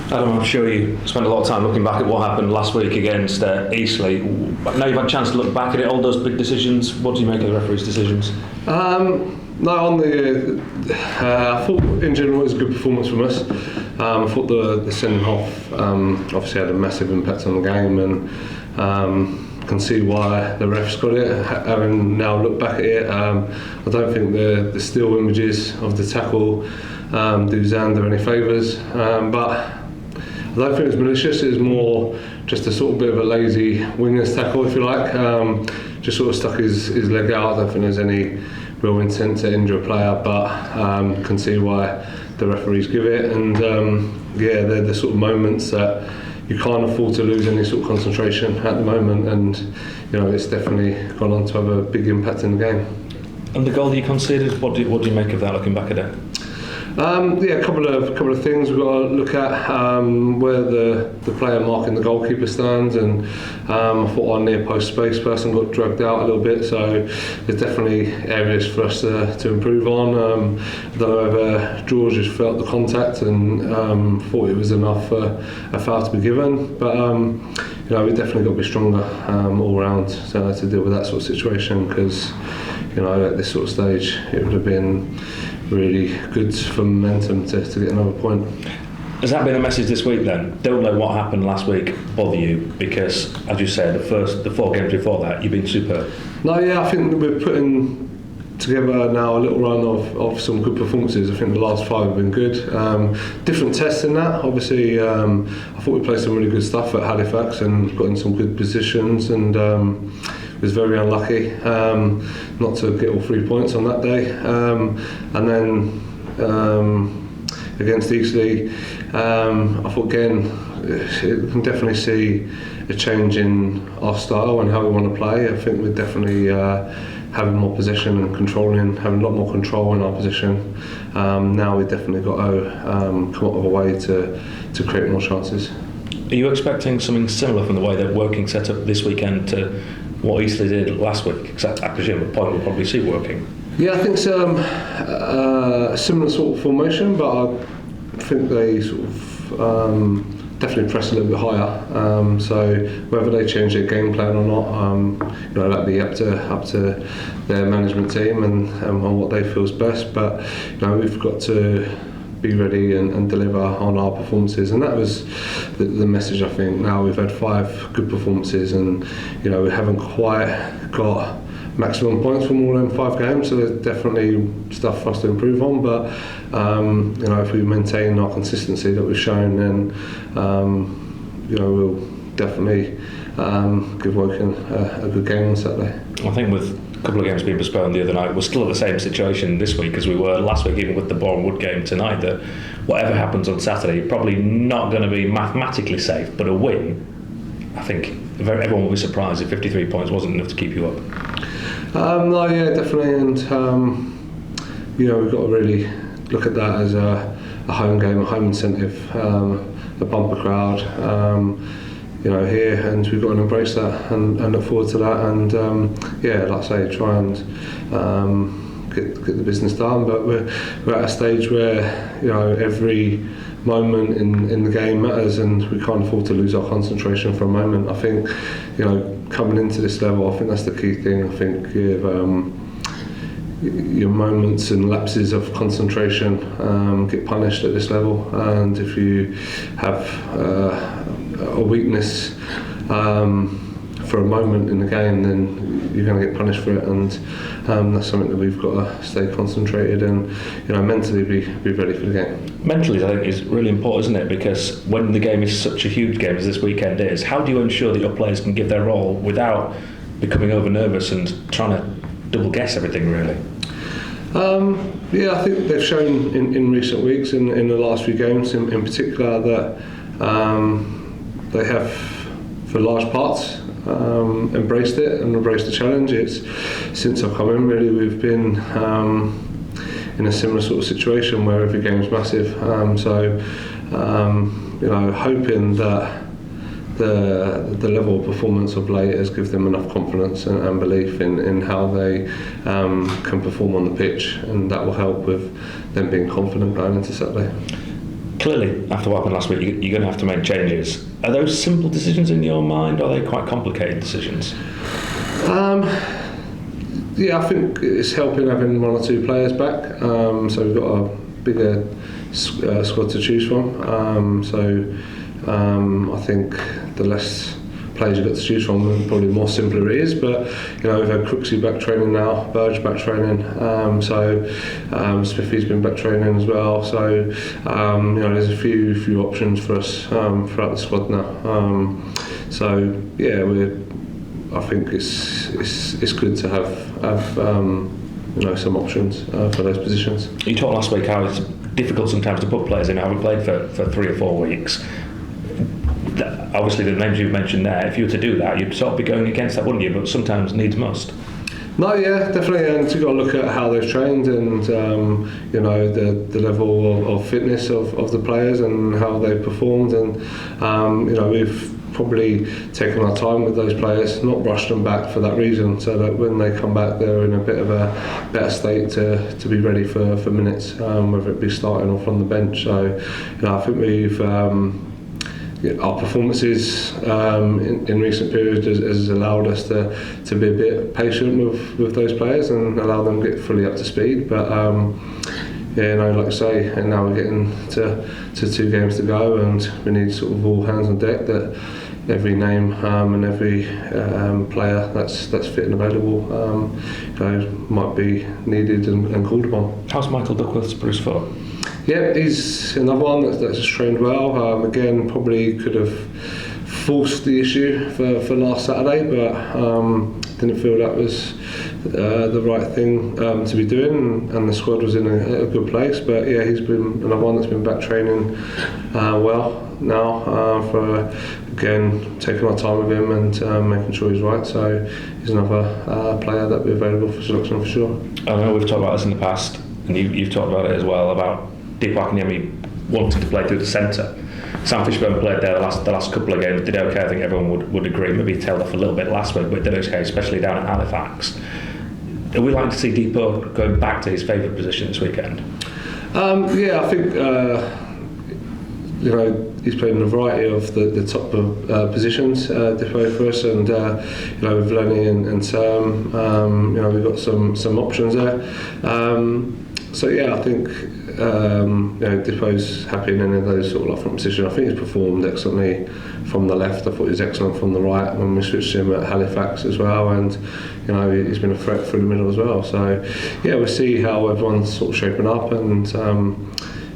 Adam, I'm sure you spent a lot of time looking back at what happened last week against Eastleigh. Now you've had a chance to look back at it, all those big decisions. What do you make of the referee's decisions? No, I thought in general it was a good performance from us. I thought the sending off obviously had a massive impact on the game, and can see why the refs got it. Having now looked back at it, I don't think the still images of the tackle do Xander any favours, but I don't think it was malicious. It was more just a sort of bit of a lazy winger's tackle, if you like. Just sort of stuck his leg out. I don't think there's any real intent to injure a player, but can see why the referees give it. And they're the sort of moments that you can't afford to lose any sort of concentration at the moment. And it's definitely gone on to have a big impact in the game. And the goal that you conceded, what do you make of that looking back at it? A couple of things we've got to look at, where the player marking the goalkeeper stands, and I thought our near post space person got dragged out a little bit, so there's definitely areas for us to improve on. I don't know if George has felt the contact and thought it was enough for a foul to be given, but we've definitely got to be stronger all round to deal with that sort of situation, because at this sort of stage it would have been really good for momentum to get another point. Has that been a message this week then? Don't let what happened last week bother you, because as you said, the 4 games before that you've been superb. No, yeah, I think we're putting together now a little run of some good performances. I think the last 5 have been good. Different tests in that. Obviously, I thought we played some really good stuff at Halifax and got in some good positions, and was very unlucky not to get all 3 points on that day. And then against Eastleigh, I thought again, you can definitely see a change in our style and how we want to play. I think we're definitely having more possession and having a lot more control in our position. Now we've definitely got to come up with a way to create more chances. Are you expecting something similar from the way they're working set up this weekend to what Eastleigh did last week? Because I presume a point we'll probably see working. Yeah, I think it's a similar sort of formation, but I think they sort of definitely press a little bit higher. So whether they change their game plan or not, that'll be up to their management team and what they feel is best. But we've got to be ready and deliver on our performances, and that was the message. I think now we've had 5 good performances, and we haven't quite got maximum points from all them 5 games, so there's definitely stuff for us to improve on, but if we maintain our consistency that we've shown, then we'll definitely give Woking a good game on Saturday. I think with a couple of games being postponed the other night, we're still in the same situation this week as we were last week, even with the Bournemouth game tonight, that whatever happens on Saturday, probably not going to be mathematically safe, but a win, I think everyone will be surprised if 53 points wasn't enough to keep you up. No, yeah, definitely, and we've got to really look at that as a home game, a home incentive, a bumper crowd, here, and we've got to embrace that and look forward to that, and like I say, try and get the business done. But we're at a stage where every moment in the game matters, and we can't afford to lose our concentration for a moment. I think coming into this level, I think that's the key thing. I think your moments and lapses of concentration get punished at this level, and if you have a weakness for a moment in the game, then you're going to get punished for it, and that's something that we've got to stay concentrated and mentally be ready for the game. Mentally, I think is really important, isn't it? Because when the game is such a huge game as this weekend is, how do you ensure that your players can give their all without becoming over nervous and trying to double guess everything, really? I think they've shown in recent weeks, in the last few games in particular, that they have, for large parts, embraced it and embraced the challenge. It's since I've come in, really, we've been in a similar sort of situation where every game's massive. Hoping that the level of performance of late has given them enough confidence and belief in how they can perform on the pitch, and that will help with them being confident going into Saturday. Clearly, after what happened last week, you're going to have to make changes. Are those simple decisions in your mind, or are they quite complicated decisions? Yeah, I think it's helping having one or two players back. So we've got a bigger squad to choose from. I think the less players you've got to choose from, the probably more simpler it is. But we've had Crooksy back training now, Burge back training, Smithy's been back training as well. So there's a few options for us throughout the squad now. I think it's good to have some options for those positions. You talked last week how it's difficult sometimes to put players in who haven't played for 3 or 4 weeks. Obviously, the names you've mentioned there, if you were to do that, you'd sort of be going against that, wouldn't you? But sometimes needs must. No, yeah, definitely, and you've got to look at how they've trained and the level of fitness of the players and how they've performed, and we've probably taken our time with those players, not rushed them back for that reason, so that when they come back they're in a bit of a better state to be ready for minutes, whether it be starting or from the bench. So I think we've our performances in recent periods has allowed us to be a bit patient with those players and allow them to get fully up to speed. But like I say, and now we're getting to 2 games to go, and we need sort of all hands on deck, that every name and every player that's fit and available might be needed and called upon. How's Michael Duckworth's bruised foot? Yeah, he's another one that's trained well. Again, probably could have forced the issue for last Saturday, but didn't feel that was the right thing to be doing, and the squad was in a good place. But yeah, he's been another one that's been back training well now, for again taking our time with him and making sure he's right. So he's another player that'll be available for selection for sure. I know we've talked about this in the past, and you've talked about it as well, about Deepak Niemi wanting to play through the centre. Sam Fishburne played there the last couple of games, did okay. I think everyone would agree. Maybe he tailed off a little bit last week, but did okay, especially down at Halifax. Are we likely to see Deepak going back to his favourite position this weekend? Yeah, I think he's played in a variety of the top positions, Defoe for us, and with Lenny and Sam, we've got some options there. So yeah, I think Defoe's happy in any of those sort of front positions. I think he's performed excellently from the left. I thought he was excellent from the right when we switched him at Halifax as well, and he's been a threat through the middle as well. So yeah, we'll see how everyone's sort of shaping up, and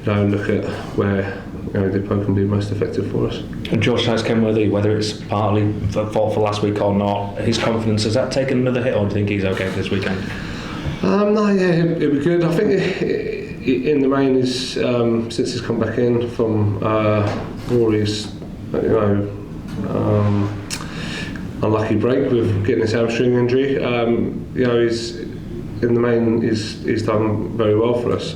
look at where Defoe can be most effective for us. And George Kenworthy, whether it's partly fault for last week or not, his confidence, has that taken another hit, or do you think he's okay for this weekend? No, yeah, he'll be good. I think in the main is since he's come back in from Rory's unlucky break with getting his hamstring injury. He's in the main he's done very well for us.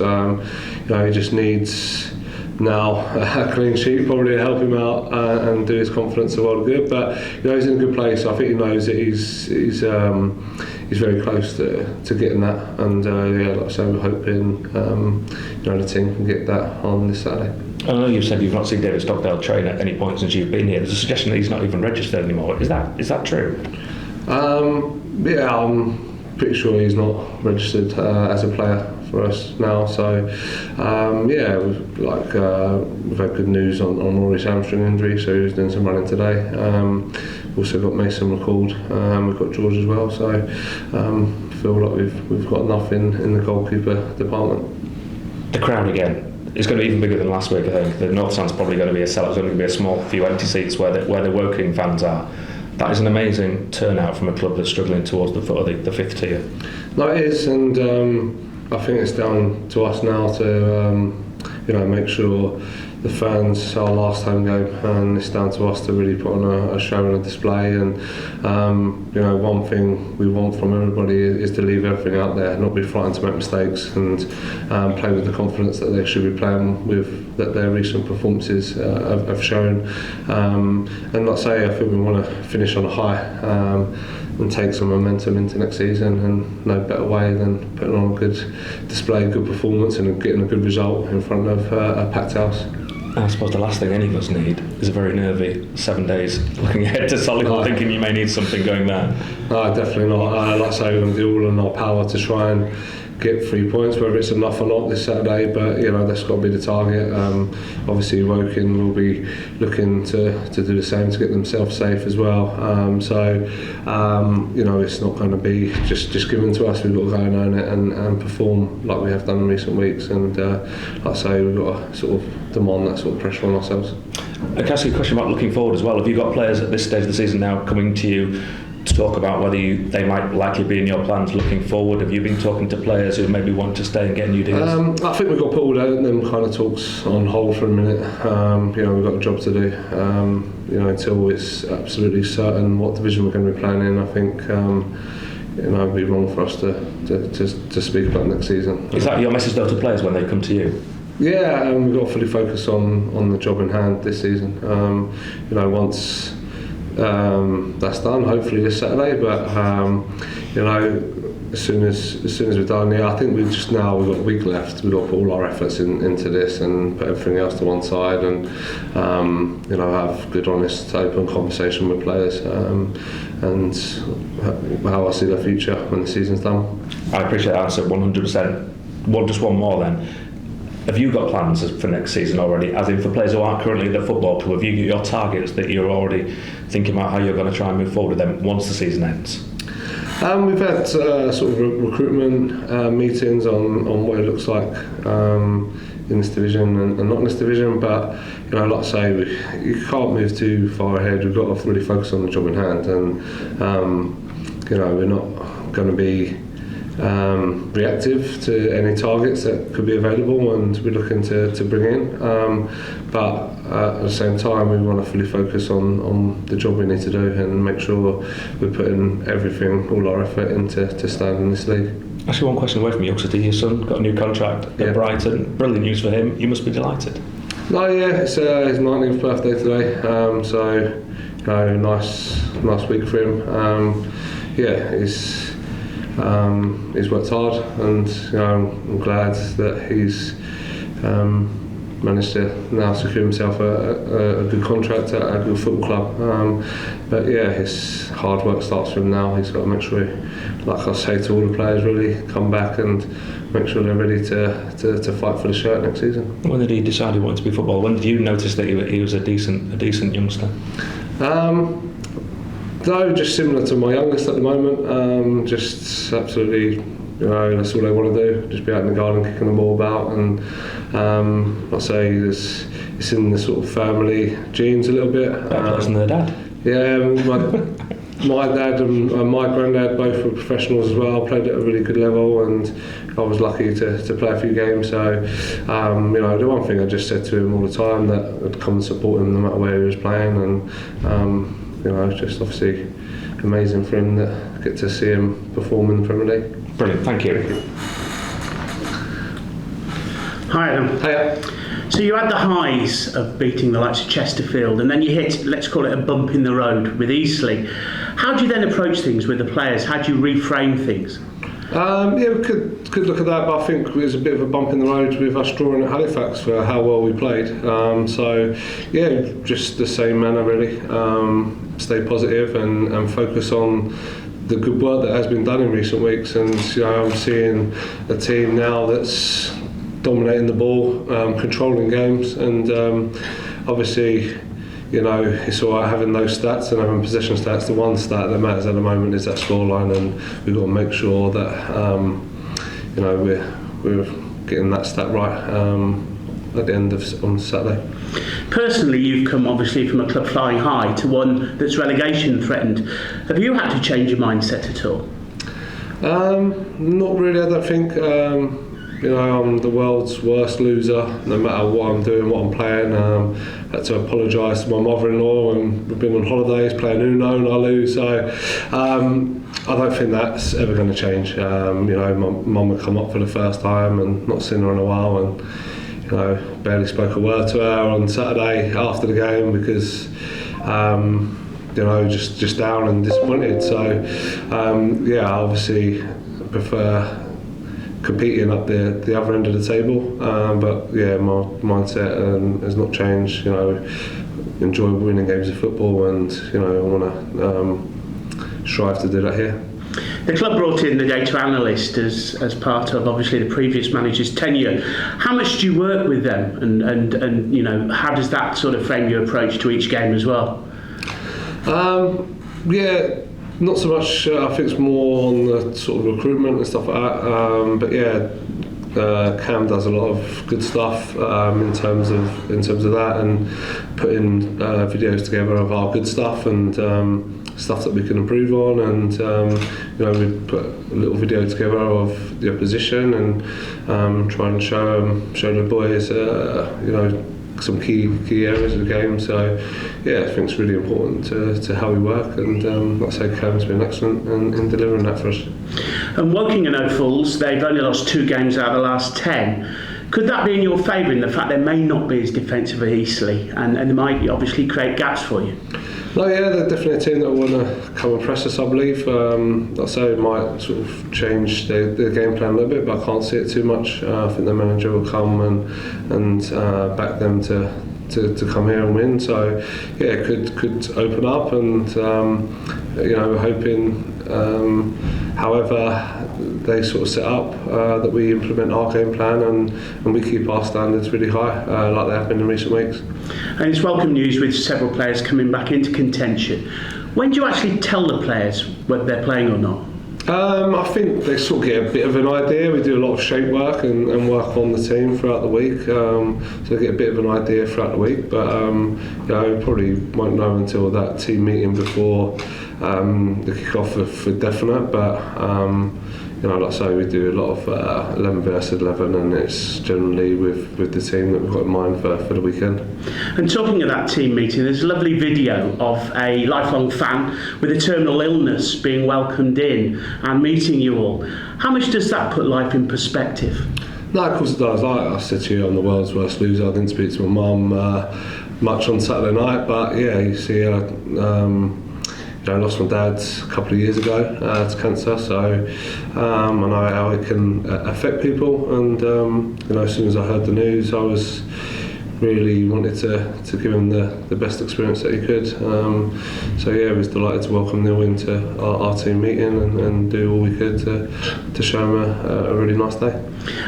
He just needs now a clean sheet probably to help him out and do his confidence a lot of good. But he's in a good place. I think he knows that he's very close to getting that, and like I say, we're hoping the team can get that on this Saturday. I know you've said you've not seen David Stockdale train at any point since you've been here. There's a suggestion that he's not even registered anymore. Is that true? Yeah, I'm pretty sure he's not registered as a player for us now. So we've had good news on Rory's hamstring injury, so he was doing some running today. We've also got Mason recalled. We've got George as well. So feel like we've got enough in the goalkeeper department. The crowd again. It's going to be even bigger than last week, I think. The North Stand's probably going to be a sellout. There's only going to be a small few empty seats where the Woking fans are. That is an amazing turnout from a club that's struggling towards the foot of the 5th tier. No, it is, and I think it's down to us now to make sure the fans, our last home game, and it's down to us to really put on a show and a display. And one thing we want from everybody is to leave everything out there, not be frightened to make mistakes, and play with the confidence that they should be playing with, that their recent performances have shown. And like I say, I think we want to finish on a high and take some momentum into next season, and no better way than putting on a good display, good performance, and getting a good result in front of a packed house. I suppose the last thing any of us need is a very nervy 7 days looking ahead to Solihull, thinking you may need something going there. No, definitely not. Like I say, we're going to do all in our power to try and get 3 points, whether it's enough or not this Saturday, but that's got to be the target. Obviously Woking will be looking to do the same to get themselves safe as well. It's not going to be just given to us. We've got to go and own it and perform like we have done in recent weeks, and like I say, we've got to sort of demand that sort of pressure on ourselves. I can ask you a question about looking forward as well. Have you got players at this stage of the season now coming to you to talk about whether they might likely be in your plans looking forward? Have you been talking to players who maybe want to stay and get new deals? I think we've got to put all them kind of talks on hold for a minute. We've got a job to do. Until it's absolutely certain what division we're going to be playing in, I think it'd be wrong for us to speak about next season. Is that your message though to players when they come to you? Yeah, we've got to fully focus on the job in hand this season. Once that's done, hopefully this Saturday, but as soon as we're done, I think we've got a week left. We've got to put all our efforts into this and put everything else to one side, and have good, honest, open conversation with players, and how I see the future when the season's done. I appreciate that answer 100%. Just one more then. Have you got plans for next season already? As in for players who aren't currently at the football club, have you got your targets that you're already thinking about how you're going to try and move forward with them once the season ends? We've had sort of recruitment meetings on what it looks like in this division and not in this division, but like I say, you can't move too far ahead. We've got to really focus on the job in hand, and we're not going to be reactive to any targets that could be available and we're looking to bring in, but at the same time we want to fully focus on the job we need to do and make sure we're putting everything, all our effort into staying in this league. Actually, one question away from you, Yoxter, your son got a new contract at Brighton. Brilliant news for him. You must be delighted. No, yeah, it's his 19th birthday today, so nice week for him. He's worked hard, and I'm glad that he's managed to now secure himself a good contract at a good football club. His hard work starts from now. He's got to make sure, like I say to all the players, really come back and make sure they're ready to fight for the shirt next season. When did he decide he wanted to be football? When did you notice that he was a decent youngster? No, just similar to my youngest at the moment. Just absolutely, that's all they want to do. Just be out in the garden kicking the ball about, and I'd say it's in the sort of family genes a little bit. Better person than their dad. Yeah, my dad and my granddad both were professionals as well. Played at a really good level, and I was lucky to play a few games. So, the one thing I just said to him all the time, that I'd come and support him no matter where he was playing, and it's just obviously amazing for him that I get to see him perform in the Premier League. Brilliant, thank you. Hi Adam. Hiya. So you had the highs of beating the likes of Chesterfield, and then you hit, let's call it a bump in the road with Eastleigh. How do you then approach things with the players? How do you reframe things? We could look at that, but I think there's a bit of a bump in the road with us drawing at Halifax for how well we played. Just the same manner really. Stay positive and focus on the good work that has been done in recent weeks. And I'm seeing a team now that's dominating the ball, controlling games, and obviously, it's all right having those stats and having possession stats. The one stat that matters at the moment is that scoreline, and we've got to make sure that we're getting that stat right at the end of on Saturday. Personally, you've come obviously from a club flying high to one that's relegation threatened. Have you had to change your mindset at all? Not really, I don't think. I'm the world's worst loser, no matter what I'm doing, what I'm playing. Had to apologise to my mother-in-law, and we've been on holidays playing Uno and I lose. So I don't think that's ever going to change. My mum would come up for the first time and not seen her in a while, and barely spoke a word to her on Saturday after the game because just down and disappointed. So I obviously prefer competing up the other end of the table. But yeah, my mindset has not changed. You know, enjoy winning games of football, and you know, I want to strive to do that here. The club brought in the data analyst as part of obviously the previous manager's tenure. How much do you work with them, and you know, how does that sort of frame your approach to each game as well? Yeah, not so much. I think it's more on the sort of recruitment and stuff like that. But yeah, Cam does a lot of good stuff in terms of that, and putting videos together of our good stuff and stuff that we can improve on, and you know, we put a little video together of the opposition and try and show the boys you know, some key areas of the game. So yeah, I think it's really important to how we work, and like I say, Cam's been excellent in delivering that for us. And Woking are no fools. They've only lost 2 games out of the last 10. Could that be in your favour, in the fact they may not be as defensive as Eastleigh, and they might obviously create gaps for you? No, yeah, they're definitely a team that want to come and press us, I believe. Like I say, it might sort of change the game plan a little bit, but I can't see it too much. I think the manager will come and back them to come here and win. So yeah, it could open up, and you know, we're hoping, however they sort of set up, that we implement our game plan and we keep our standards really high, like they have been in recent weeks. And it's welcome news with several players coming back into contention. When do you actually tell the players whether they're playing or not? I think they sort of get a bit of an idea. We do a lot of shape work and work on the team throughout the week, so they get a bit of an idea throughout the week. But you know, probably won't know until that team meeting before the kick-off for definite. But you know, like I say, we do a lot of 11 versus 11, and it's generally with the team that we've got in mind for the weekend. And talking of that team meeting, there's a lovely video of a lifelong fan with a terminal illness being welcomed in and meeting you all. How much does that put life in perspective? No, of course it does. Like I said to you, I'm the world's worst loser. I didn't speak to my mum much on Saturday night, but yeah, you see, I lost my dad a couple of years ago to cancer, so I know how it can affect people, and you know, as soon as I heard the news, I was really wanted to give him the best experience that he could. So yeah, I was delighted to welcome Neil into our team meeting and do all we could to show him a really nice day.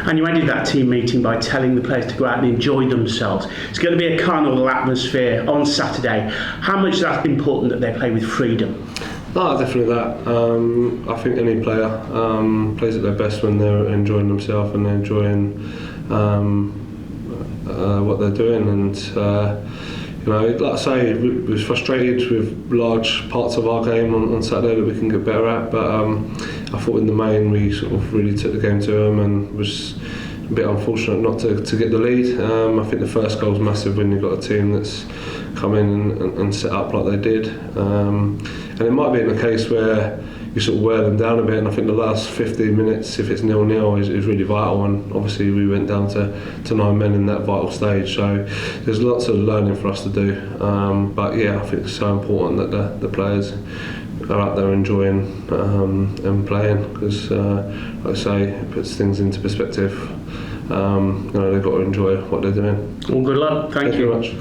And you ended that team meeting by telling the players to go out and enjoy themselves. It's going to be a carnival atmosphere on Saturday. How much is that important that they play with freedom? No, definitely that. I think any player plays at their best when they're enjoying themselves and they're enjoying what they're doing, and you know, like I say, we was frustrated with large parts of our game on Saturday that we can get better at, but I thought in the main we sort of really took the game to them, and was a bit unfortunate not to get the lead. I think the first goal is massive when you've got a team that's come in and set up like they did, and it might be in a case where you sort of wear them down a bit, and I think the last 15 minutes, if it's 0-0, is really vital, and obviously we went down to 9 men in that vital stage, so there's lots of learning for us to do, but yeah, I think it's so important that the players are out there enjoying and playing, because like I say, it puts things into perspective. You know, they've got to enjoy what they're doing. Well, good luck. Thank you very much.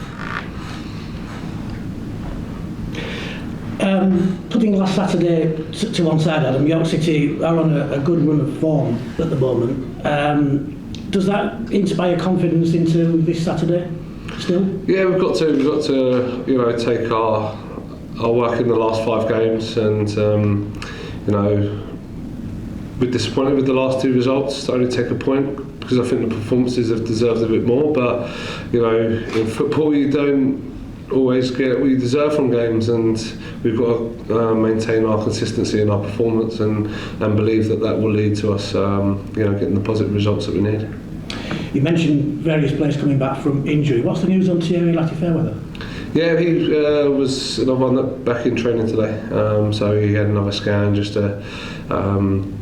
Putting last Saturday to one side, Adam, York City are on a good run of form at the moment. Does that inspire confidence into this Saturday still? Yeah, we've got to you know, take our work in the last 5 games, and you know, we're disappointed with the last 2 results to only take a point, because I think the performances have deserved a bit more, but you know, in football you don't always get what you deserve from games, and we've got to maintain our consistency in our performance and believe that will lead to us you know, getting the positive results that we need. You mentioned various players coming back from injury. What's the news on Thierry Fairweather? Yeah, he was another one that back in training today, so he had another scan just to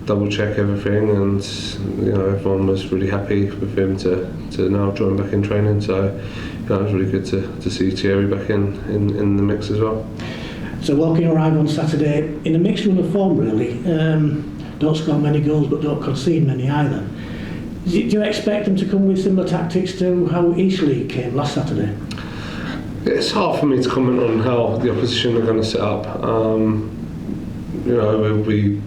double check everything, and you know, everyone was really happy with him to now join back in training, so you know, it was really good to see Thierry back in the mix as well. So Woking arrive on Saturday in a mixed run of form really. Don't score many goals but don't concede many either. Do you expect them to come with similar tactics to how Eastleigh came last Saturday? It's hard for me to comment on how the opposition are going to set up. We'll be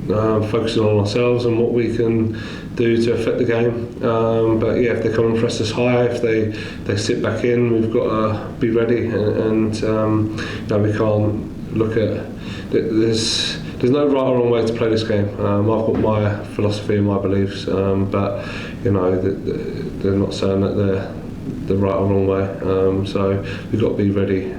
focusing on ourselves and what we can do to affect the game. But yeah, if they come and press us high, if they sit back in, we've got to be ready. And we can't look at. There's no right or wrong way to play this game. I've got my philosophy and my beliefs, but they're not saying that they're the right or wrong way. So we've got to be ready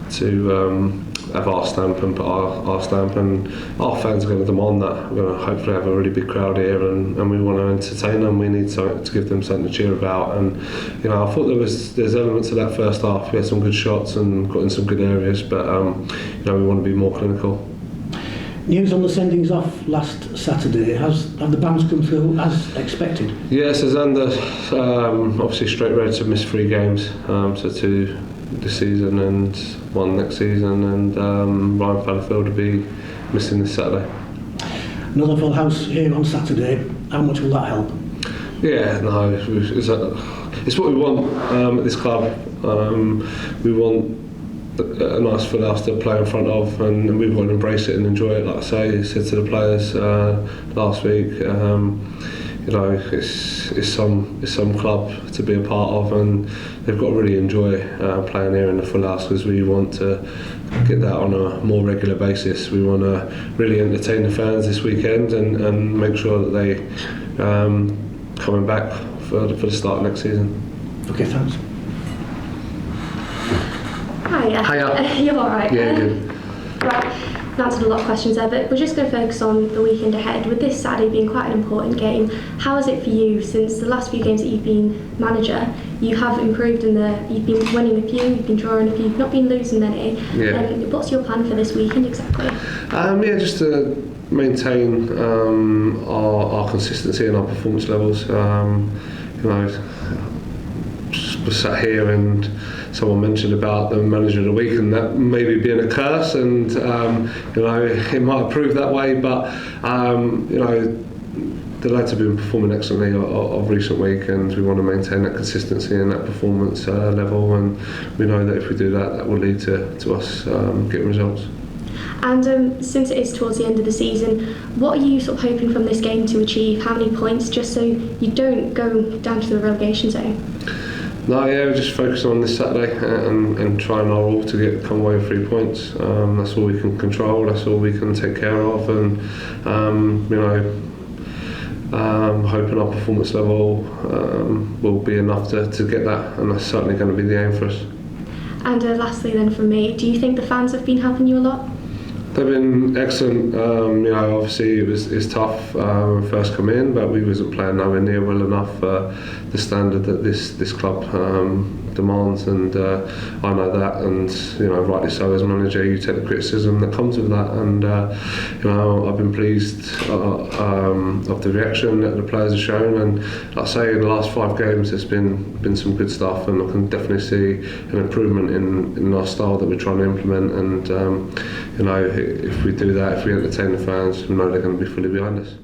to have our stamp and put our stamp, and our fans are going to demand that. We're going to hopefully have a really big crowd here, and we want to entertain them. We need something to give them something to cheer about. And I thought there's elements of that first half. We had some good shots and got in some good areas, but we want to be more clinical. News on the sendings off last Saturday. Have the bans come through as expected? Yes, Zander obviously straight red to miss 3 games, so 2 this season and 1 next season, and Ryan Fallowfield will be missing this Saturday. Another full house here on Saturday. How much will that help? Yeah, no, it's what we want at this club. We want a nice full house to play in front of, and we've got to embrace it and enjoy it. Like I said to the players last week, it's some club to be a part of, and they've got to really enjoy playing here in the full house, because we want to get that on a more regular basis. We want to really entertain the fans this weekend and make sure that they coming back for the start of next season. Okay, thanks. Hiya. You're all right. Yeah, good. Right, I've answered a lot of questions there, but we're just going to focus on the weekend ahead. With this Saturday being quite an important game, how is it for you since the last few games that you've been manager? You have improved you've been winning a few, you've been drawing a few, you've not been losing many. Yeah. What's your plan for this weekend exactly? Just to maintain our consistency and our performance levels. Was sat here and someone mentioned about the manager of the week and that maybe being a curse, and it might have proved that way, but the lads have been performing excellently of recent week, and we want to maintain that consistency and that performance level, and we know that if we do that, that will lead to us getting results. And since it is towards the end of the season, what are you sort of hoping from this game to achieve? How many points, just so you don't go down to the relegation zone? No, yeah, we're just focusing on this Saturday and trying our all to come away with 3 points. That's all we can control, that's all we can take care of, and hoping our performance level will be enough to get that, and that's certainly going to be the aim for us. And lastly then from me, do you think the fans have been helping you a lot? They've been excellent. Obviously it's tough when we first come in, but we wasn't playing nowhere near well enough the standard that this club demands, and I know that, and rightly so. As manager, you take the criticism that comes with that, and I've been pleased of the reaction that the players have shown, and like I say, in the last 5 games there's been some good stuff, and I can definitely see an improvement in our style that we're trying to implement, and if we do that, if we entertain the fans, we know they're going to be fully behind us.